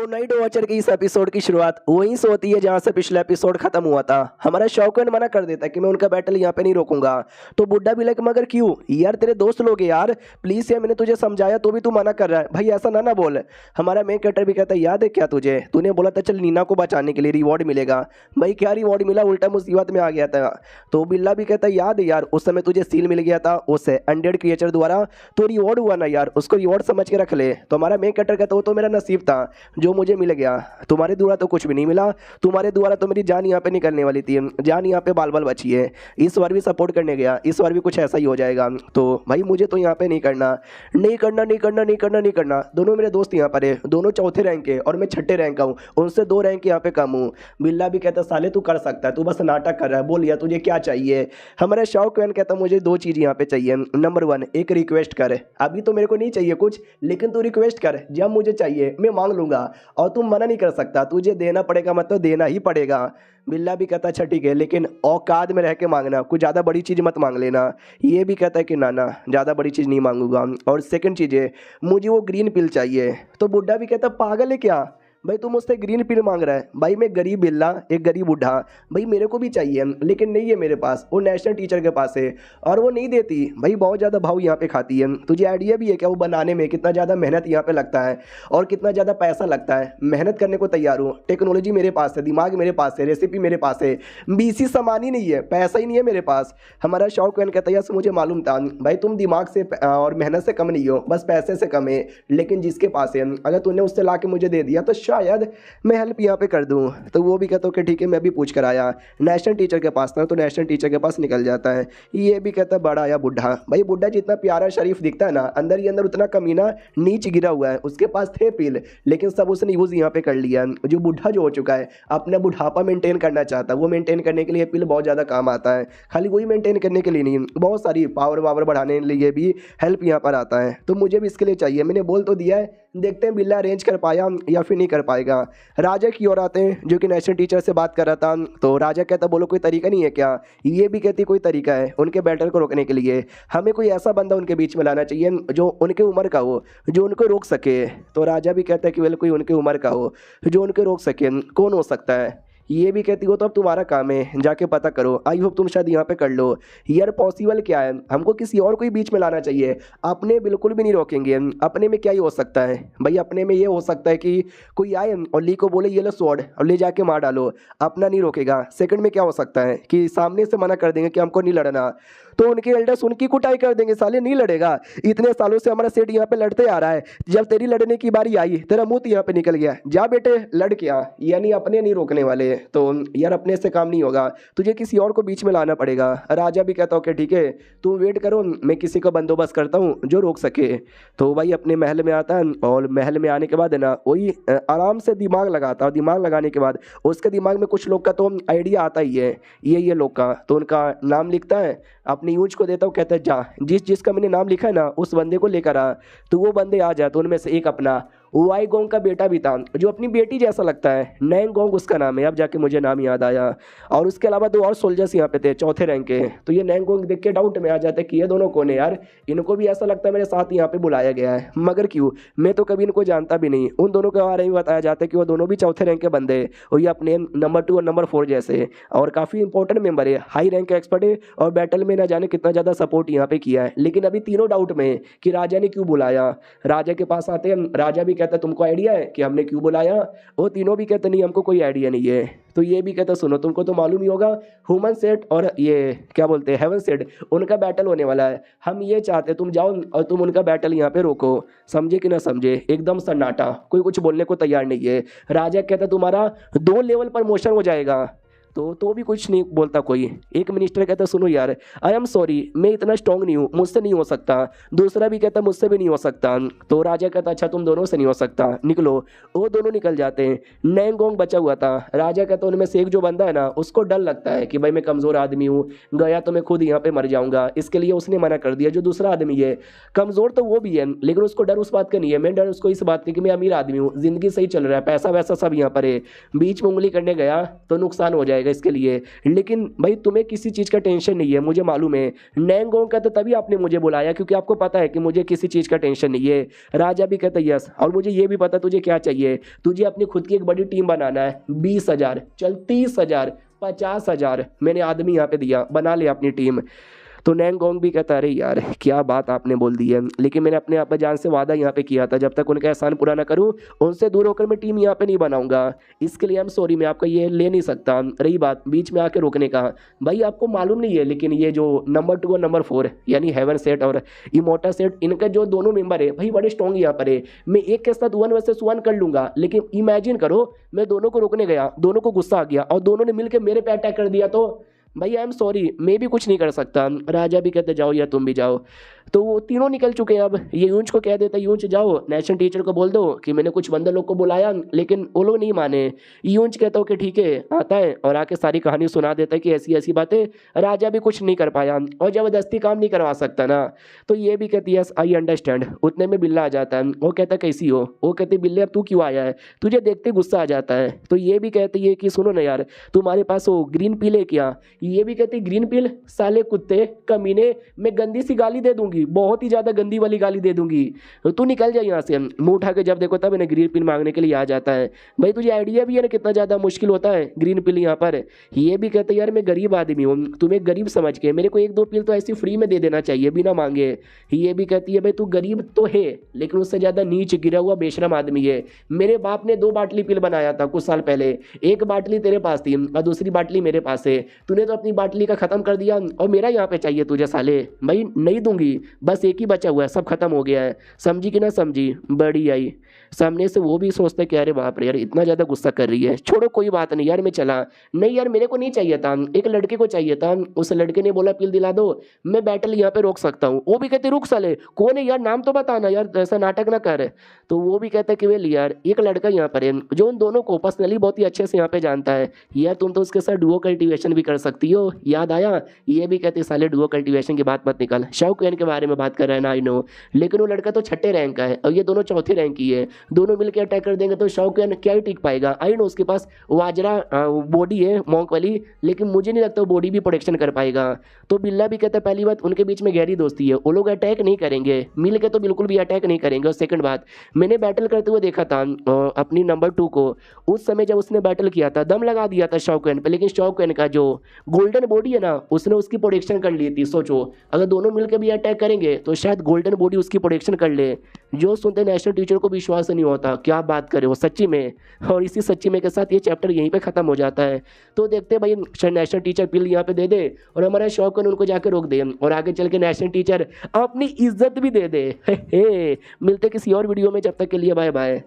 Night watcher की इस episode की शुरुआत वहीं से होती है जहां से पिछला एपिसोड खत्म हुआ था। हमारा शौकन मना कर देता है कि मैं उनका बैटल यहाँ पे नहीं रोकूंगा। तो बुड्ढा भी लाइक मगर क्यों यार, तेरे दोस्त लोग हैं यार, प्लीज यार, मैंने तुझे समझाया तो भी तू मना कर रहा है भाई, ऐसा ना बोल। हमारा मेन कैरेक्टर भी कहता है याद है क्या तुझे, तूने बोला था चल नीना को बचाने के लिए रिवॉर्ड मिलेगा। भाई क्या रिवॉर्ड मिला, उल्टा मुसीबत में आ गया था। तो बिल्ला भी कहता है याद है यार, उस समय तुझे सील मिल गया था उस अनडेड क्रिएचर द्वारा, तो रिवॉर्ड हुआ ना यार, उसको रिवॉर्ड समझ के रख ले। तो हमारा मेन कैरेक्टर कहता है वो तो मेरा नसीब था जो मुझे मिल गया, तुम्हारे द्वारा तो कुछ भी नहीं मिला, तुम्हारे द्वारा तो मेरी जान यहाँ पे निकलने वाली थी, जान यहाँ पे बाल बाल बची है। इस बार भी सपोर्ट करने गया, इस बार भी कुछ ऐसा ही हो जाएगा। तो भाई मुझे तो यहाँ पे नहीं करना, नहीं करना, नहीं करना, नहीं करना, नहीं करना। दोनों मेरे दोस्त यहाँ पर है, दोनों चौथे रैंक के और मैं छठे रैंक का हूँ, उनसे 2 रैंक यहाँ पे कम हूँ। बिल्ला भी कहता साले तू कर सकता है, तू बस नाटक कर रहा है, बोल यार तुझे क्या चाहिए। हमारा शौकन कहता मुझे 2 चीज़ यहाँ पे चाहिए। नंबर 1 एक रिक्वेस्ट कर, अभी तो मेरे को नहीं चाहिए कुछ, लेकिन तू रिक्वेस्ट कर, जब मुझे चाहिए मैं मांग लूंगा, और तुम मना नहीं कर सकता, तुझे देना पड़ेगा, मतलब देना ही पड़ेगा। बिल्ला भी कहता अच्छा ठीक है, लेकिन औकात में रह के मांगना, कुछ ज़्यादा बड़ी चीज़ मत मांग लेना। ये भी कहता है कि ना ना ज़्यादा बड़ी चीज़ नहीं मांगूंगा। और सेकंड चीज़ है मुझे वो ग्रीन पिल चाहिए। तो बुड्ढा भी कहता पागल है क्या भाई, तुम मुझसे ग्रीन पिल मांग रहा है। भाई मैं गरीब बिल्ला, एक गरीब बूढ़ा, भाई मेरे को भी चाहिए, लेकिन नहीं है मेरे पास, वो नेशनल टीचर के पास है और वो नहीं देती। भाई बहुत ज़्यादा भाव यहाँ पे खाती है। तुझे आइडिया भी है क्या वो बनाने में कितना ज़्यादा मेहनत यहाँ पे लगता है और कितना ज़्यादा पैसा लगता है। मेहनत करने को तैयार हूँ, टेक्नोलॉजी मेरे पास है, दिमाग मेरे पास है, रेसिपी मेरे पास है, बीसी सामान ही नहीं है, पैसा ही नहीं है मेरे पास। हमारा शौकन कहता है मुझे मालूम था भाई, तुम दिमाग से और मेहनत से कम नहीं हो, बस पैसे से कम है, लेकिन जिसके पास है अगर तूने उससे ला के मुझे दे दिया तो शायद मैं हेल्प यहाँ पे कर दूँ। तो वो भी कहता हूँ कि ठीक है, मैं भी पूछ कर आया नेशनल टीचर के पास था, तो नेशनल टीचर के पास निकल जाता है। ये भी कहता है बड़ा आया बुढ़ा। भाई बुढ़ा जितना प्यारा शरीफ दिखता है ना, अंदर ही अंदर उतना कमीना नीच गिरा हुआ है। उसके पास थे पील, लेकिन सब उसने यूज़ यहाँ पे कर लिया। जो बुढ़ा जो हो चुका है, अपना बुढ़ापा मेंटेन करना चाहता है, वो मेंटेन करने के लिए पील बहुत ज़्यादा काम आता है। खाली वही मेंटेन करने के लिए नहीं, बहुत सारी पावर वावर बढ़ाने के लिए भी हेल्प यहाँ पर आता है। तो मुझे भी इसके लिए चाहिए, मैंने बोल तो दिया है, देखते हैं बिल्ला अरेंज कर पाया या फिर नहीं कर पाएगा। राजा की ओर आते हैं जो कि नेशनल टीचर से बात कर रहा था। तो राजा कहता बोलो कोई तरीका नहीं है क्या। ये भी कहती कोई तरीका है, उनके बैटल को रोकने के लिए हमें कोई ऐसा बंदा उनके बीच में लाना चाहिए जो उनके उम्र का हो, जो उनको रोक सके। तो राजा भी कहता है कि वेल कोई उनके उम्र का हो जो उनको रोक सके, कौन हो सकता है। ये भी कहती हो तो अब तुम्हारा काम है, जाके पता करो, आई होप तुम शायद यहाँ पे कर लो। यार पॉसिबल क्या है, हमको किसी और को ही बीच में लाना चाहिए, अपने बिल्कुल भी नहीं रोकेंगे। अपने में क्या ही हो सकता है भाई, अपने में ये हो सकता है कि कोई आए और ली को बोले ये लो स्वॉर्ड और ले जाके मार डालो, अपना नहीं रोकेगा। सेकंड में क्या हो सकता है कि सामने से मना कर देंगे कि हमको नहीं लड़ना, तो उनके एल्डर्स उनकी कुटाई कर देंगे, साले नहीं लड़ेगा, इतने सालों से हमारा सेठ यहाँ पे लड़ते आ रहा है, जब तेरी लड़ने की बारी आई तेरा मुंह यहाँ पे निकल गया, जा बेटे लड़ के आ। यानी अपने नहीं रोकने वाले। तो यार अपने से काम नहीं होगा, तुझे किसी और को बीच में लाना पड़ेगा। राजा भी कहता ओके ठीक है, तू वेट करो, मैं किसी का बंदोबस्त करता हूँ जो रोक सके। तो भाई अपने महल में आता है और महल में आने के बाद है ना वही आराम से दिमाग लगाता, और दिमाग लगाने के बाद उसके दिमाग में कुछ लोग का तो आइडिया आता ही है, ये लोग का, तो उनका नाम लिखता है, अपने यूज को देता हूँ, कहता है जा जिसका मैंने नाम लिखा है ना उस बंदे को लेकर आ। तो वो बंदे आ जाए, तो उनमें से एक अपना वाई गोंग का बेटा भी था जो अपनी बेटी जैसा लगता है, नैंग गोंग उसका नाम है, अब जाके मुझे नाम याद आया। और उसके अलावा 2 और सोल्जर्स यहाँ पे थे चौथे रैंक के। तो ये नैंग गोंग देख के डाउट में आ जाते कि ये दोनों कौन है यार, इनको भी ऐसा लगता है मेरे साथ यहाँ पे बुलाया गया है, मगर क्यों, मैं तो कभी इनको जानता भी नहीं। उन दोनों के बारे में बताया जाता है कि वो दोनों भी चौथे रैंक के बंदे, और ये अपने नंबर 2 और नंबर 4 जैसे, और काफ़ी इंपॉर्टेंट मेंबर है, हाई रैंक का एक्सपर्ट है, और बैटल में ना जाने कितना ज़्यादा सपोर्ट यहाँ पे किया है। लेकिन अभी तीनों डाउट में है कि राजा ने क्यों बुलाया। राजा के पास आते हैं, राजा भी कहता है तुमको आइडिया है कि हमने क्यों बुलाया। वो तीनों भी कहते नहीं हमको कोई आइडिया नहीं है। तो ये भी कहता सुनो तुमको तो मालूम ही होगा, ह्यूमन सेट और ये क्या बोलते हैं हेवन सेट, उनका बैटल होने वाला है, हम ये चाहते तुम जाओ और तुम उनका बैटल यहाँ पे रोको। समझे कि ना समझे, एकदम सन्नाटा, कोई कुछ बोलने को तैयार नहीं है। राजा कहता तुम्हारा 2 लेवल पर मोशन हो जाएगा। तो भी कुछ नहीं बोलता कोई। एक मिनिस्टर कहता सुनो यार आई एम सॉरी, मैं इतना स्ट्रांग नहीं हूँ, मुझसे नहीं हो सकता। दूसरा भी कहता मुझसे भी नहीं हो सकता। तो राजा कहता अच्छा तुम दोनों से नहीं हो सकता, निकलो। वो दोनों निकल जाते हैं। नैंगोंग बचा हुआ था। राजा कहता उनमें से एक जो बंदा है ना उसको डर लगता है कि भाई मैं कमज़ोर आदमी हूँ, गया तो मैं खुद यहाँ पे मर जाऊँगा, इसके लिए उसने मना कर दिया। जो दूसरा आदमी है कमज़ोर तो वो भी है, लेकिन उसको डर उस बात का नहीं है, मैं डर उसको इस बात की कि मैं अमीर आदमी हूँ, ज़िंदगी सही चल रहा है, पैसा वैसा सब यहाँ पर है, बीच में उंगली करने गया तो नुकसान हो जाएगा। पड़ेगा इसके लिए, लेकिन भाई तुम्हें किसी चीज़ का टेंशन नहीं है, मुझे मालूम है। नैंगोंग कहते तभी आपने मुझे बुलाया क्योंकि आपको पता है कि मुझे किसी चीज़ का टेंशन नहीं है। राजा भी कहता यस, और मुझे ये भी पता तुझे क्या चाहिए, तुझे अपनी खुद की एक बड़ी टीम बनाना है। 20,000 चल 30,000 50,000 मैंने आदमी यहाँ पे दिया, बना ले अपनी टीम। तो नैंगोंग भी कहता अरे यार क्या बात आपने बोल दी है, लेकिन मैंने अपने आप जान से वादा यहाँ पे किया था, जब तक उनका एहसान पूरा ना करूँ उनसे दूर होकर मैं टीम यहाँ पे नहीं बनाऊंगा। इसके लिए आई एम सॉरी, मैं आपका ये ले नहीं सकता। रही बात बीच में आके रोकने का, भाई आपको मालूम नहीं है लेकिन ये जो नंबर 2 और नंबर 4 यानी हेवन सेट और इमोर्टल सेट, इनका जो दोनों मेंबर है भाई बड़े स्ट्रॉन्ग यहाँ पर है। मैं एक के साथ 1 वर्सेस 1 कर लूंगा, लेकिन इमेजिन करो मैं दोनों को रोकने गया, दोनों को गुस्सा आ गया और दोनों ने मिलकर मेरे पे अटैक कर दिया, तो भाई आई एम सॉरी मैं भी कुछ नहीं कर सकता। राजा भी कहते जाओ या तुम भी जाओ। तो वो तीनों निकल चुके हैं। अब ये यूंच को कह देता यूंच जाओ नेशनल टीचर को बोल दो कि मैंने कुछ बंदर लोग को बुलाया, लेकिन वो लोग नहीं माने। यूंच कहता हो कि ठीक है, आता है और आके सारी कहानी सुना देता है कि ऐसी ऐसी बातें। राजा भी कुछ नहीं कर पाया और जबरदस्ती काम नहीं करवा सकता ना, तो ये भी कहती है आई अंडरस्टैंड। उतने में बिल्ला आ जाता है, वो कहता कैसी हो, वो कहती बिल्ले अब तू क्यों आया है, तुझे देखते गुस्सा आ जाता है। तो ये भी कहती है कि सुनो ना यार तुम्हारे पास वो ग्रीन पिल है क्या, ये भी कहती ग्रीन पिल, साले कुत्ते कमीने, मैं गंदी सी गाली दे दूंगी, बहुत ही ज्यादा गंदी वाली गाली दे दूंगी, तू निकल जा यहाँ से। मुंह उठा के जब देखो तब इन्हें ग्रीन पिल मांगने के लिए आ जाता है। भाई तुझे आइडिया भी है ना कितना ज्यादा मुश्किल होता है ग्रीन पिल यहाँ पर। ये भी कहते यार मैं गरीब आदमी हूँ, तुम्हें गरीब समझ के मेरे को 1-2 पिल तो ऐसी फ्री में दे देना चाहिए बिना मांगे। ये भी कहती है भाई तू गरीब तो है लेकिन उससे ज्यादा नीच गिरा हुआ बेशरम आदमी है। मेरे बाप ने 2 बाटली पिल बनाया था कुछ साल पहले, एक बाटली तेरे पास थी और दूसरी बाटली मेरे पास है, तूने तो अपनी बाटली का खत्म कर दिया और मेरा यहाँ पे चाहिए तुझे साले। भाई नहीं दूंगी, बस एक ही बचा हुआ है, सब खत्म हो गया है, समझी कि ना समझी। बड़ी आई सामने से, वो भी सोचता है कि अरे बाप रे यार इतना ज़्यादा गुस्सा कर रही है, छोड़ो कोई बात नहीं यार मैं चला। नहीं यार मेरे को नहीं चाहिए था, एक लड़के को चाहिए था, उस लड़के ने बोला पिल दिला दो, मैं बैटल यहाँ पे रोक सकता हूँ। वो भी कहते रुक साले, कौन है यार नाम तो बताना यार, ऐसा नाटक ना कर। तो वो भी कहता है कि वेल यार एक लड़का यहाँ पर है जो उन दोनों को पर्सनली बहुत ही अच्छे से यहाँ पे जानता है, यार तुम तो उसके साथ डुओ कल्टीवेशन भी कर सकती हो, याद आया। ये भी कहते साले डुओ कल्टीवेशन की बात मत निकाल, शाओकुएन के बारे में बात कर रहा है ना, आई नो, लेकिन वो लड़का तो 6ठे रैंक का है और ये दोनों 4थे रैंक की है, दोनों मिलकर अटैक कर देंगे तो शाओकुएन क्या ही टिक पाएगा। आई नो उसके पास वाजरा बॉडी है मॉन्क वाली, लेकिन मुझे नहीं लगता वो बॉडी भी प्रोटेक्शन कर पाएगा। तो बिल्ला भी कहता है पहली बात उनके बीच में गहरी दोस्ती है, वो लोग अटैक नहीं करेंगे, मिल के तो बिल्कुल भी अटैक नहीं करेंगे। और सेकंड बात मैंने बैटल करते हुए देखा था अपनी नंबर 2 को, उस समय जब उसने बैटल किया था दम लगा दिया था शाओकुएन पे, लेकिन शाओकुएन का जो गोल्डन बॉडी है ना उसने उसकी प्रोटेक्शन कर ली थी। सोचो अगर दोनों मिलकर भी अटैक करेंगे तो शायद गोल्डन बॉडी उसकी प्रोटेक्शन कर ले। जो सुनते नेशनल टीचर को विश्वास नहीं होता, क्या बात करे वो सच्ची में। और इसी सच्ची में के साथ ये चैप्टर यहीं पे खत्म हो जाता है। तो देखते हैं भाई नेशनल टीचर पिल यहाँ पे दे दे और हमारा शौक उनको जाके रोक दे और आगे चल के नेशनल टीचर अपनी इज्जत भी दे दे। मिलते किसी और वीडियो में, जब तक के लिए बाय बाय।